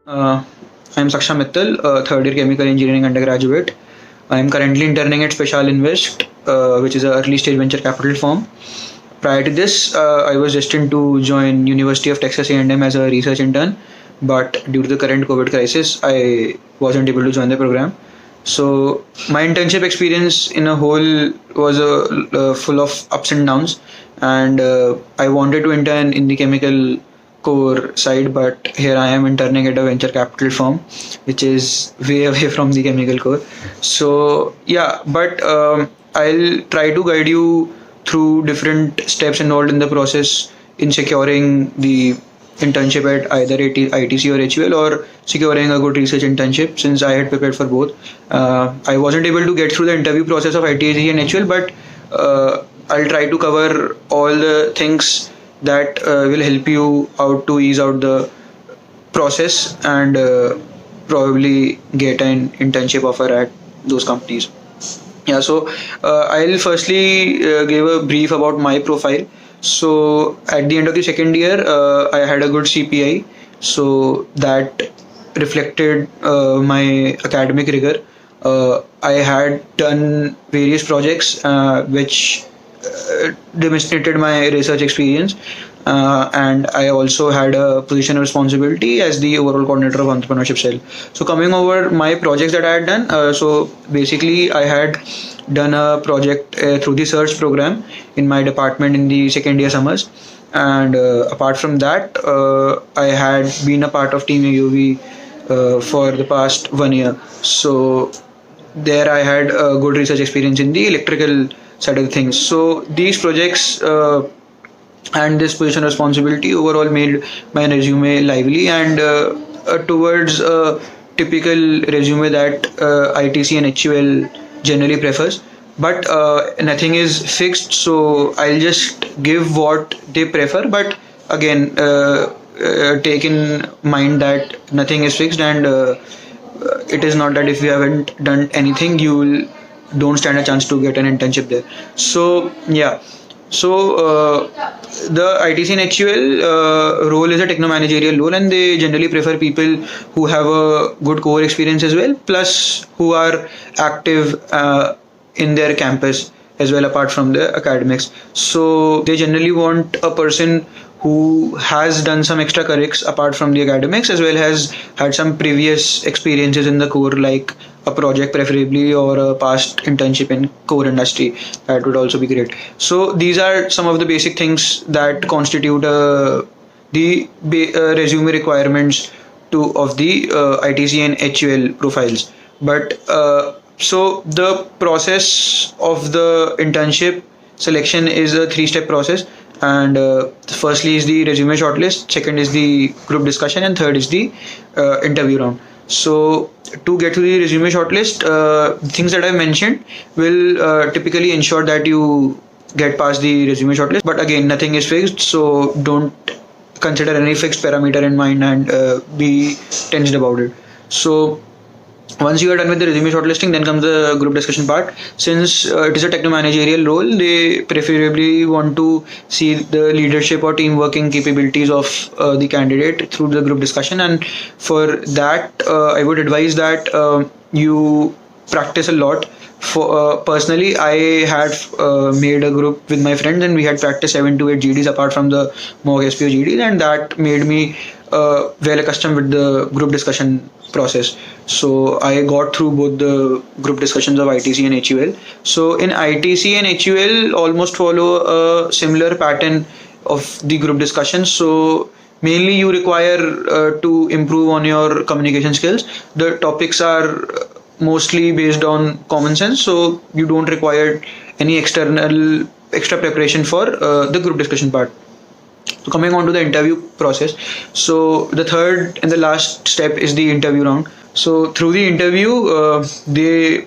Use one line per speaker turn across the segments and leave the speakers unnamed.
Uh, I am Saksha Mittal, third year chemical engineering undergraduate. I am currently interning at Special Invest, which is an early stage venture capital firm. Prior to this, I was destined to join University of Texas A&M as a research intern, but due to the current COVID crisis, I wasn't able to join the program. So my internship experience in a whole was full of ups and downs, and I wanted to intern in the chemical core side, but here I am interning at a venture capital firm, which is way away from the chemical core. So yeah, but I'll try to guide you through different steps involved in the process in securing the internship at either ITC or HUL, or securing a good research internship, since I had prepared for both. I wasn't able to get through the interview process of ITC and HUL, but I'll try to cover all the things that will help you out to ease out the process and probably get an internship offer at those companies. Yeah, so I'll firstly give a brief about my profile. So at the end of the second year, I had a good CPI, so that reflected my academic rigor. I had done various projects which demonstrated my research experience, and I also had a position of responsibility as the overall coordinator of entrepreneurship cell. So coming over my projects that I had done, so basically I had done a project through the search program in my department in the second year summers, and apart from that, I had been a part of Team AUV for the past 1 year. So there I had a good research experience in the electrical side of the things. So these projects and this position of responsibility overall made my resume lively and towards a typical resume that ITC and HUL generally prefers. But nothing is fixed, so I'll just give what they prefer. But again, take in mind that nothing is fixed, and it is not that if you haven't done anything, you will don't stand a chance to get an internship there. So yeah, so the ITC and HUL role is a techno managerial role, and they generally prefer people who have a good core experience as well, plus who are active in their campus as well, apart from the academics. So they generally want a person who has done some extracurriculars apart from the academics, as well as had some previous experiences in the core, like a project preferably, or a past internship in core industry. That would also be great. So these are some of the basic things that constitute the resume requirements of the ITC and HUL profiles. But so the process of the internship selection is a 3-step process, and firstly is the resume shortlist, second is the group discussion, and third is the interview round. So to get to the resume shortlist, things that I mentioned will typically ensure that you get past the resume shortlist. But again, nothing is fixed, so don't consider any fixed parameter in mind and be tensed about it. So once you are done with the resume shortlisting, then comes the group discussion part. Since it is a techno managerial role, they preferably want to see the leadership or team working capabilities of the candidate through the group discussion, and for that I would advise that you practice a lot. For personally, I had made a group with my friends, and we had practiced 7 to 8 GDs apart from the mock SPO GDs, and that made me well accustomed with the group discussion process. So I got through both the group discussions of ITC and HUL. So in ITC and HUL almost follow a similar pattern of the group discussion. So mainly you require to improve on your communication skills. The topics are mostly based on common sense, so you don't require any extra preparation for the group discussion part. So coming on to the interview process, so the third and the last step is the interview round. So through the interview, they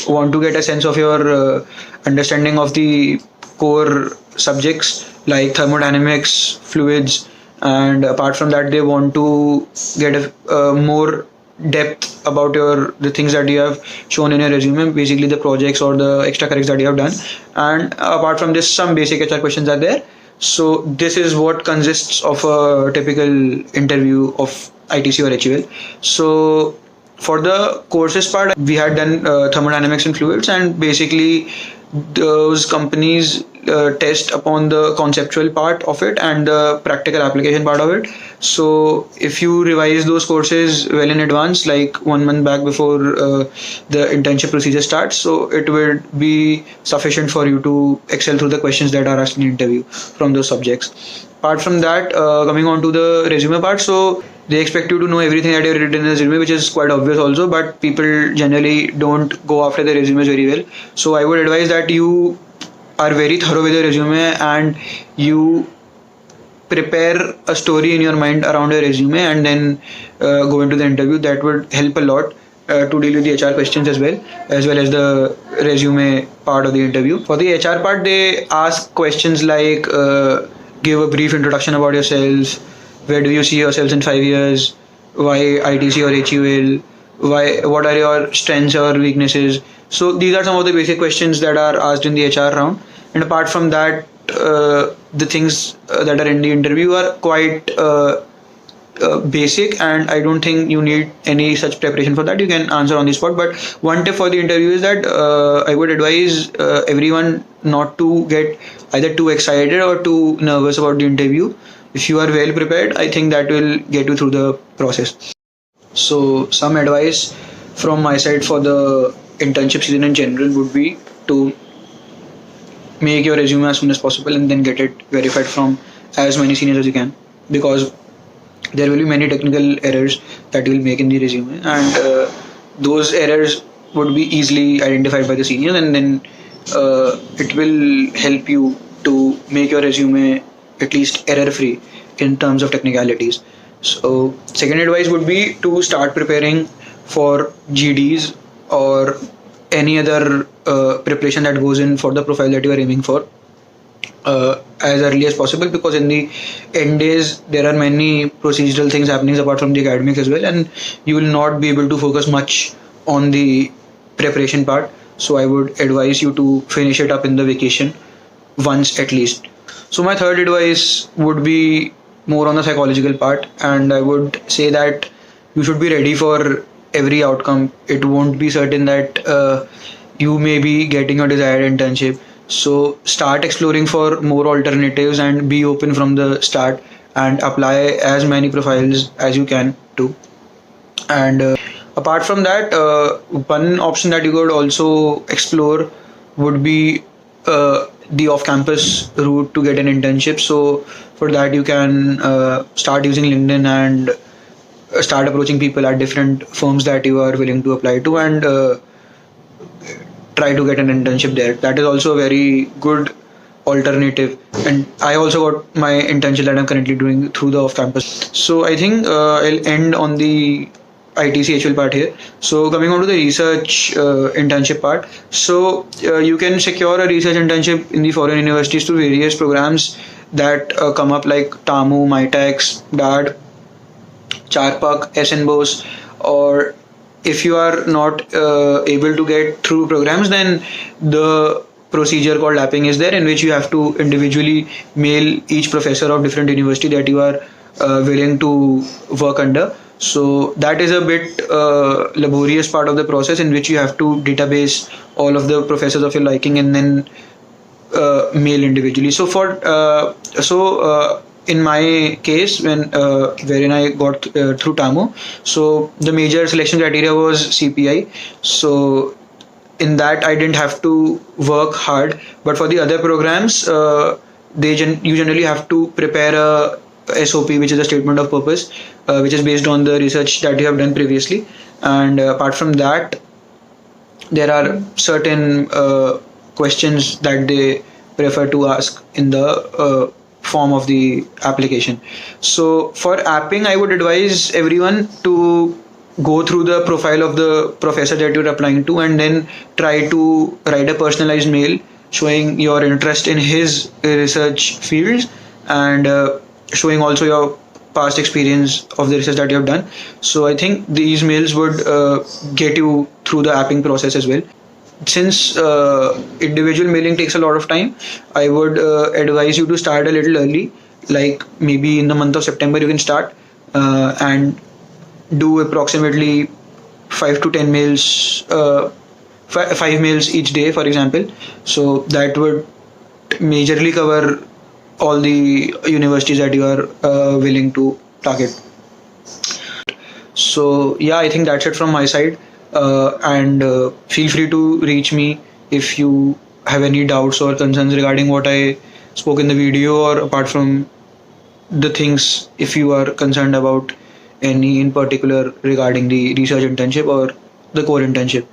want to get a sense of your understanding of the core subjects like thermodynamics, fluids, and apart from that, they want to get a more depth about the things that you have shown in your resume, basically the projects or the extracurriculars that you have done. And apart from this, some basic HR questions are there. So this is what consists of a typical interview of ITC or HUL. So for the courses part, we had done thermodynamics and fluids, and basically those companies test upon the conceptual part of it and the practical application part of it. So if you revise those courses well in advance, like 1 month back before the internship procedure starts, so it will be sufficient for you to excel through the questions that are asked in the interview from those subjects. Apart from that, coming on to the resume part, so they expect you to know everything that you've written in the resume, which is quite obvious also, but people generally don't go after the resumes very well. So I would advise that you are very thorough with your resume and you prepare a story in your mind around your resume and then go into the interview. That would help a lot to deal with the HR questions as well as the resume part of the interview. For the HR part, they ask questions like give a brief introduction about yourself, where do you see yourselves in 5 years, why ITC or HUL, what are your strengths or weaknesses. So these are some of the basic questions that are asked in the HR round. And apart from that, the things that are in the interview are quite basic, and I don't think you need any such preparation for that. You can answer on the spot. But one tip for the interview is that I would advise everyone not to get either too excited or too nervous about the interview. If you are well prepared, I think that will get you through the process. So some advice from my side for the internship season in general would be to make your resume as soon as possible and then get it verified from as many seniors as you can, because there will be many technical errors that you will make in the resume, and those errors would be easily identified by the seniors, and then it will help you to make your resume at least error free in terms of technicalities. So second advice would be to start preparing for GDs or any other preparation that goes in for the profile that you are aiming for as early as possible, because in the end days there are many procedural things happening apart from the academics as well, and you will not be able to focus much on the preparation part. So I would advise you to finish it up in the vacation once at least. So my third advice would be more on the psychological part, and I would say that you should be ready for every outcome. It won't be certain that you may be getting your desired internship. So start exploring for more alternatives and be open from the start and apply as many profiles as you can too. And apart from that, one option that you could also explore would be the off-campus route to get an internship. So for that, you can start using LinkedIn and start approaching people at different firms that you are willing to apply to, and try to get an internship there. That is also a very good alternative, and I also got my internship that I'm currently doing through the off-campus. So I think I'll end on the ITC HUL part here. So coming on to the research internship part, so you can secure a research internship in the foreign universities through various programs that come up like TAMU, MITEX, DAD, Charpak, SNBOS, or if you are not able to get through programs, then the procedure called lapping is there, in which you have to individually mail each professor of different university that you are willing to work under. So that is a bit laborious part of the process, in which you have to database all of the professors of your liking and then mail individually. So in my case, wherein I got through TAMU, so the major selection criteria was CPI. So in that I didn't have to work hard, but for the other programs, you generally have to prepare a SOP, which is a statement of purpose, which is based on the research that you have done previously. And apart from that, there are certain questions that they prefer to ask in the form of the application. So for apping, I would advise everyone to go through the profile of the professor that you're applying to, and then try to write a personalized mail showing your interest in his research fields, and showing also your past experience of the research that you have done. So I think these mails would get you through the apping process as well. since individual mailing takes a lot of time, I would advise you to start a little early. Like maybe in the month of September, you can start and do approximately 5 to 10 mails, 5 mails each day, for example. So that would majorly cover all the universities that you are willing to target. So yeah, I think that's it from my side. And feel free to reach me if you have any doubts or concerns regarding what I spoke in the video, or apart from the things, if you are concerned about any in particular regarding the research internship or the core internship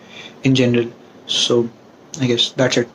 in general. So I guess that's it.